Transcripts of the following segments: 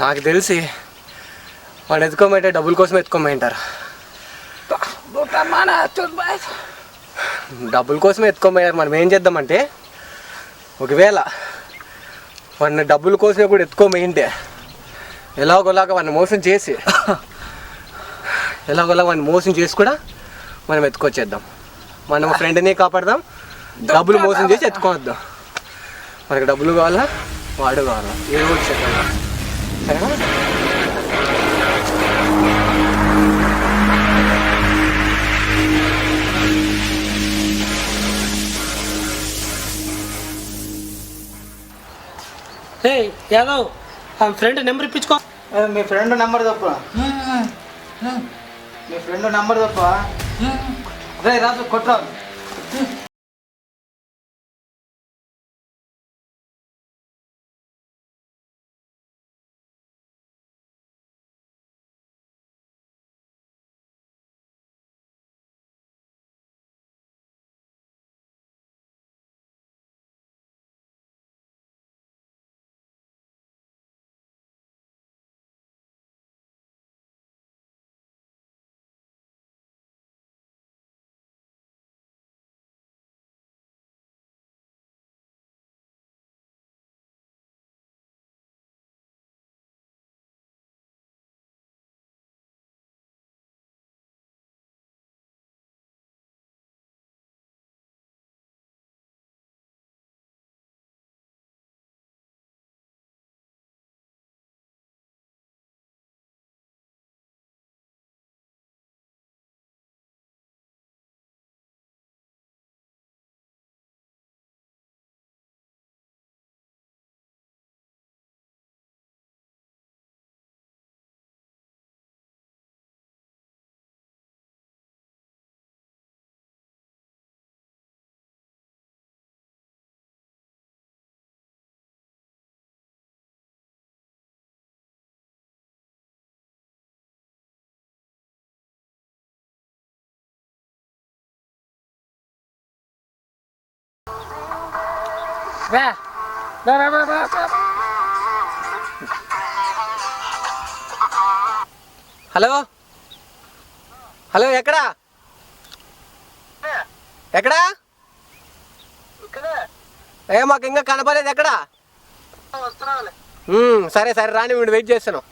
నాకు తెలిసి వాడు ఎత్తుకోమంటే డబ్బుల కోసం ఎత్తుకోమంటారు. డబ్బుల కోసం ఎత్తుకోమయ్యారు. మనం ఏం చేద్దామంటే ఒకవేళ వాడిని డబ్బుల కోసమే కూడా ఎత్తుకోమంటే ఎలాగోలాగా వాడిని మోసం చేసి వాడిని మోసం చేసి కూడా మనం ఎత్తుకొచ్చేద్దాం. మనం ఫ్రెండ్ని కాపాడదాం, డబ్బులు మోసం చేసి ఎత్తుకోవద్దాం. మనకి డబ్బులు కావాలా, వాడు కావాలా, ఏదో ఒకటి చేద్దాం. సరేనా? యాదవ్ ఫ్రెండ్ నెంబర్ ఇప్పించుకో. మీ ఫ్రెండ్ నెంబర్ తప్ప రే రాజు కొట్టరాదు. హలో హలో, ఎక్కడా ఎక్కడా? మాకు ఇంకా కనపడలేదు. ఎక్కడా? సరే సరే రాని, వీడు వెయిట్ చేస్తాను.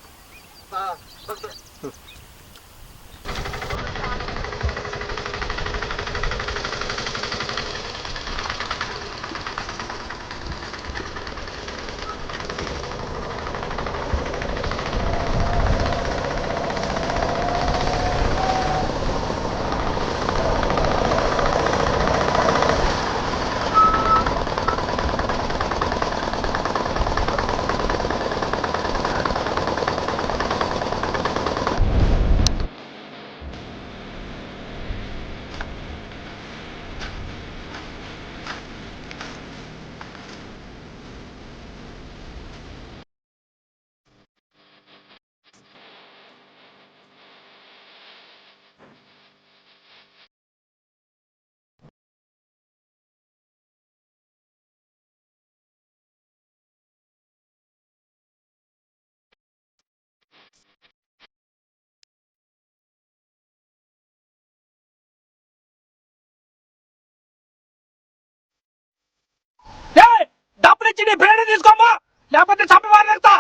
డబ్బులు ఇచ్చి నీ ఫ్రెండ్ తీసుకోమ్మా, లేకపోతే చంపి మారేస్తా.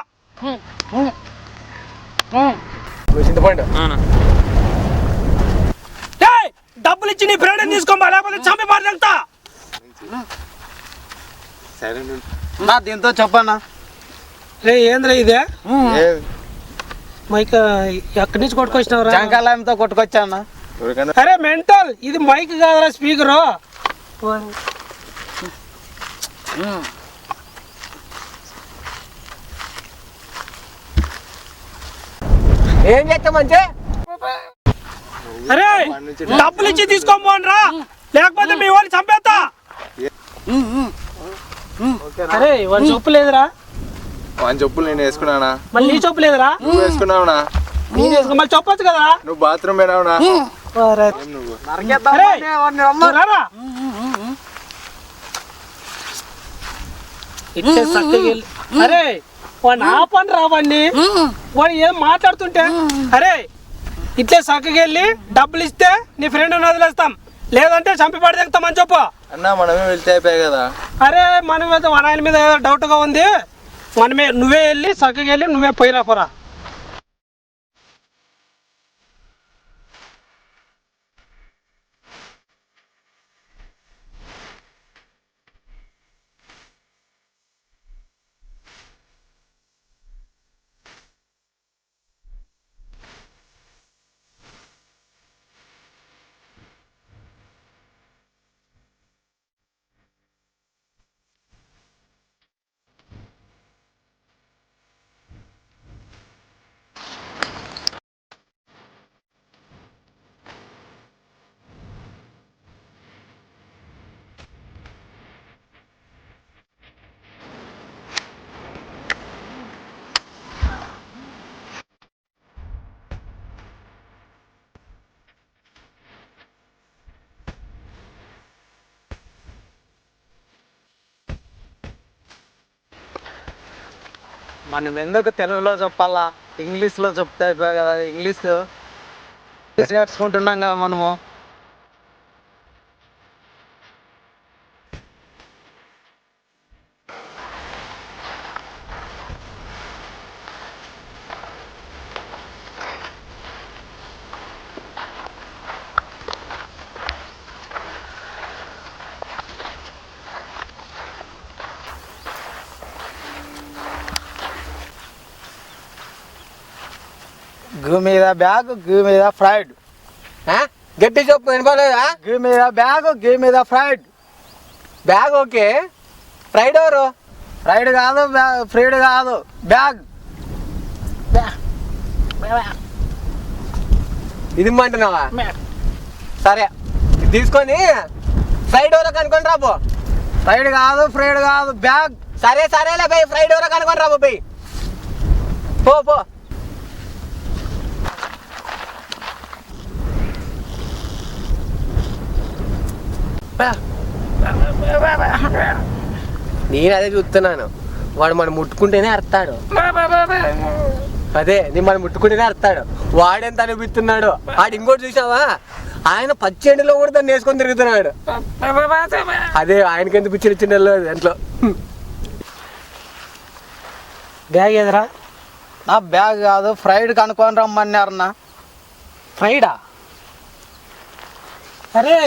డబ్బులు ఇచ్చి నీ ఫ్రెండ్ తీసుకోమ్మా, లేకపోతే చంపి మారేస్తా. దీంతో చెప్పన్నా. రే ఏంద్రా ఇదే మైక్? ఎక్కడి నుంచి కొట్టుకొచ్చినావురా? జంకాలయంతో కొట్టుకొచ్చానా. అరే మెంటల్, ఇది మైక్ కాదురా, స్పీకరు. ఏం చేస్తా మంచి? అరే డబ్బులు ఇచ్చి తీసుకోమోనరా, లేకపోతే మీ వాడిని చంపేస్తా. అరే వాడి చొప్పు లేదురా. వాని చెప్పులు నేను వేసుకున్నానా? మళ్ళీ నీ చొప్పు లేదురా. నువ్వు వేసుకున్నావునా? నేను వేసుకున్నా, మళ్ళీ చెప్పొచ్చు కదరా. నువ్వు బాత్రూమ్ పోయినావునా? అరే వాడిని ఆపండి రా వాడిని. వాడు ఏం మాట్లాడుతుంటే అరే ఇట్లే చక్కగా వెళ్ళి డబ్బులు ఇస్తే నీ ఫ్రెండ్ వదిలేస్తాం, లేదంటే చంపి పడదెక్తామని చెప్పు. అన్నా మనమే వెళ్తే అయిపోయాయి కదా. అరే మనం అయితే మన ఆయన మీద ఏదో డౌట్గా ఉంది, మనమే నువ్వే వెళ్ళి చక్కగా వెళ్ళి నువ్వే పోయిరా పోరా. మనం ఎందుకు తెలుగులో చెప్పాలా, ఇంగ్లీష్లో చెప్తే అయిపోయాయి కదా. ఇంగ్లీష్ నేర్చుకుంటున్నాం కదా మనము. గూ మీద బ్యాగ్, గూ మీద ఫ్రైడ్. గట్టి చెప్పు, వినపడలేదా? గూ మీద బ్యాగ్, గూ మీద ఫ్రైడ్. బ్యాగ్ ఓకే, ఫ్రైడ్ ఎవరు? ఫ్రైడ్ కాదు, ఫ్రైడ్ కాదు, బ్యాగ్. ఇది ఇమ్మంటున్నావా? సరే ఇది తీసుకొని ఫ్రైడ్ ఎవరో కనుక్కొని రాబో. ఫ్రైడ్ కాదు, ఫ్రైడ్ కాదు, బ్యాగ్. సరేలే బై, ఫ్రైడ్ ఎవరో కనుక్కొని రాబో బై. పో నేను అదే చూస్తున్నాను. వాడు మనం ముట్టుకుంటేనే అర్థాడు. అదే నేను మనం ముట్టుకుంటేనే అర్థాడు. వాడెంత అనిపిస్తున్నాడు. వాడు ఇంకోటి చూసావా, ఆయన పచ్చెండులో కూడా దాన్ని వేసుకొని తిరుగుతున్నాడు. అదే ఆయనకి ఎందుకు చిన్న దాంట్లో. బ్యాగ్ ఎదురా? నా బ్యాగ్ కాదు, ఫ్రైడ్ కనుక్కొని రమ్మన్నారన్నా. ఫ్రైడా? అరే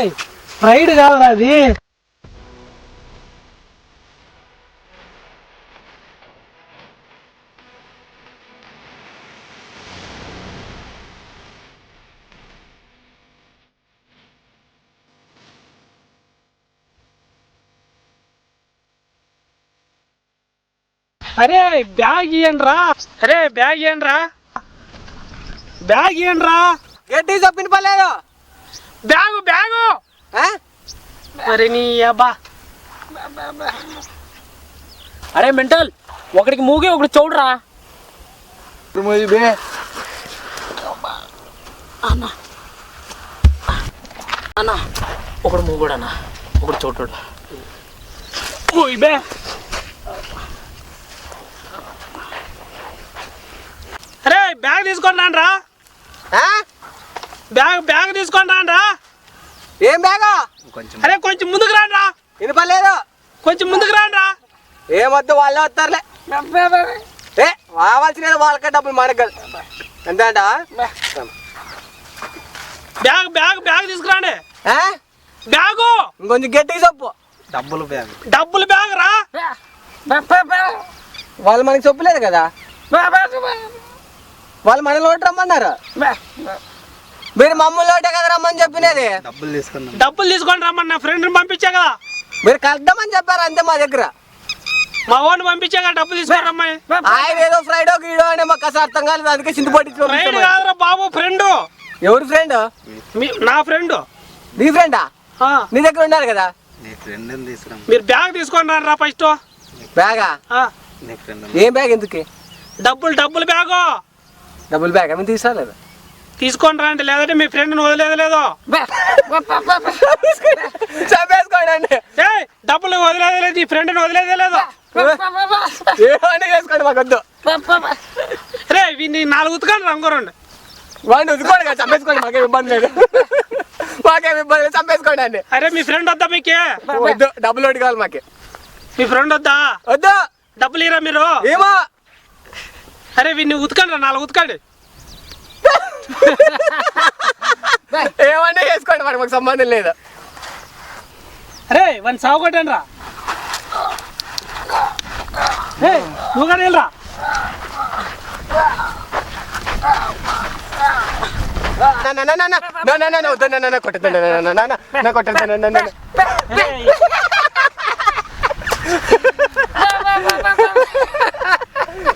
ఫ్రైడ్ కాదురా అది. అరే బ్యాగ్ ఇయ్యండిరా. అరే బ్యాగ్ ఇయ్యండిరా, బ్యాగ్ ఇయ్యండిరా. గట్టి చెప్పిన పర్లేదు. బ్యాగు మరి నీ అబ్బా. అరే మెంటల్, ఒకడికి మూగి ఒకటి చూడరా. అన్నా ఒకడు మూగుడు అన్న, ఒకడు చోటుడు. బే అరే బ్యాగ్ తీసుకొని రాను రా. బ్యాగ్ తీసుకొని రాను రా. ఏం బ్యాగా? అరే కొంచెం ముందుకు రాను రా. వినపడలేదు. కొంచెం ముందుకు రాను రా. ఏమొద్దు, వాళ్ళే వస్తారులే. రావాల్సిన వాళ్ళకే డబ్బులు మనకు ఎంత అంట. బ్యాగ్ తీసుకురాండి. బ్యాగు ఇంకొంచెం గట్టిగా చెప్పు. డబ్బులు బ్యాగ్ రా. వాళ్ళు మనకి చెప్పలేదు కదా, వాళ్ళు మన లోటు రమ్మన్నారు. మీరు మమ్మల్ని లోటే కదా రమ్మని చెప్పినది. డబ్బులు తీసుకొని రమ్మని నా ఫ్రెండ్ పంపించా కదా. మీరు కలుద్దామని చెప్పారు అంతే. మా దగ్గర మా వాడిని పంపించా కదా డబ్బులు తీసుకొని రమ్మని. ఆయన ఏదో ఫ్రైడో గీడో అని మాకు అసలు అర్థం కాలేదు. అందుకే చింత పట్టించు. కాదురా బాబు, ఫ్రెండ్. ఎవరు ఫ్రెండ్? నా ఫ్రెండ్. నీ ఫ్రెండా? నీ దగ్గర ఉన్నారు కదా. మీరు బ్యాగ్ తీసుకొని రా ఫస్ట్. బ్యాగా? ఏం బ్యాగ్? ఎందుకు? డబ్బులు బ్యాగు. డబ్బులు బ్యాగ్ ఏమైనా తీసుకురాలేదు? తీసుకొని రండి, లేదంటే మీ ఫ్రెండ్ని వదిలేదు. చంపేసుకోండి. డబ్బులు వదిలేదు, ఈ ఫ్రెండ్ని వదిలేదు. ఏమన్నా చేసుకోండి మాకు వద్దు. రే వీడిని 4 ఉతకండి రంగురండి. వాడిని ఉతుకోండి కదా, చంపేసుకోండి, మాకేం ఇబ్బంది లేదు. మాకేం ఇబ్బంది లేదు, చంపేసుకోండి అండి. అరే మీ ఫ్రెండ్ వద్దా మీకే? వద్దు, డబ్బులు ఒకటి కావాలి మాకే. మీ ఫ్రెండ్ వద్దా? వద్దు. డబ్బులు ఇరా మీరు. ఏమో అరే వీడిని ఉతకండి 4 ఉతకండి. ఏమన్నా చేసుకోండి, మరి మాకు సంబంధం లేదు. అరే వాడిని సాగు కొట్టండి రా. నువ్వు కానీ వెళ్ళరా.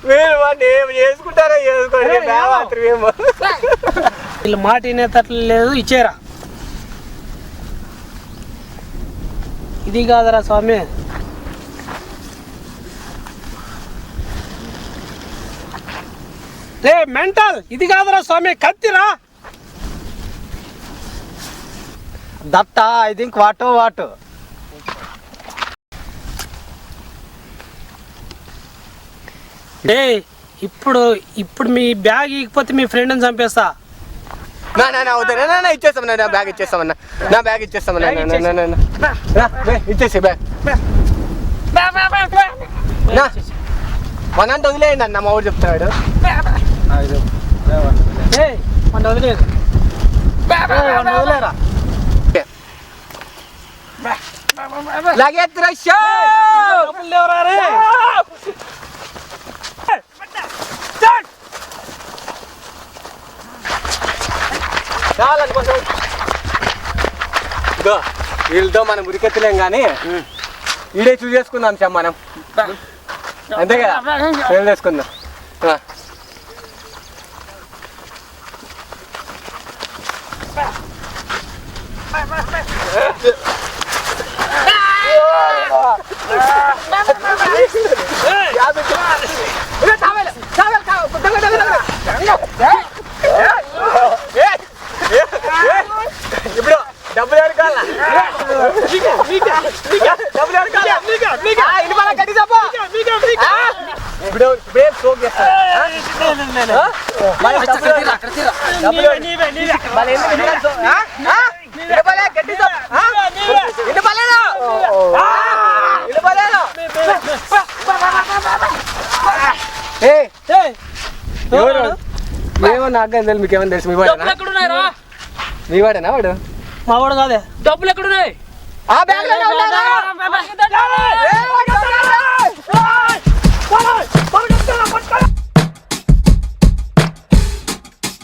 మీరు వాడిని ఏం చేసుకుంటారో చేసుకోండి, మాత్రం ఏమో. వీళ్ళు మాట వినేటట్లు లేదు, ఇచ్చేరా. ఇది కాదరా స్వామి. రే మెంటల్, ఇది కాదురా స్వామి, కత్తిరా. దట్ట ఐ థింక్ వాటు డే ఇప్పుడు మీ బ్యాగ్ ఇకపోతే మీ ఫ్రెండ్ని చంపేస్తా. ఇచ్చేస్తామన్నా, నా బ్యాగ్ ఇచ్చేస్తామన్నా, నా బ్యాగ్ ఇచ్చేస్తామన్నా. ఇచ్చేసి బ్యాగ్ మనంటే వదిలేయండి అన్న, మా ఊరు చెప్తున్నాడు. మన వదిలేదు. డబ్బులు లేవురా రే. ఇదో వీళ్ళతో మనం ఉరికెత్తలేం కానీ ఈడే చూస్ చేసుకుందాం సార్ మనం, అంతే కదా, ఏం చేసుకుందాం. ఇప్పుడు డబ్బులు ఎవరు కావాలా? డబ్బులు ఎవరు కావాలా? ఇప్పుడు ఇప్పుడేం సోక్ చేస్తారు. ఏమో నాకు తెలుసు, మీకేమన్నా తెలుసు? మీ వాడేనా? మీ వాడేనా వాడు? మా వాడు కాదే. డబ్బులు ఎక్కడున్నాయి? ఆ బ్యాగ్ లో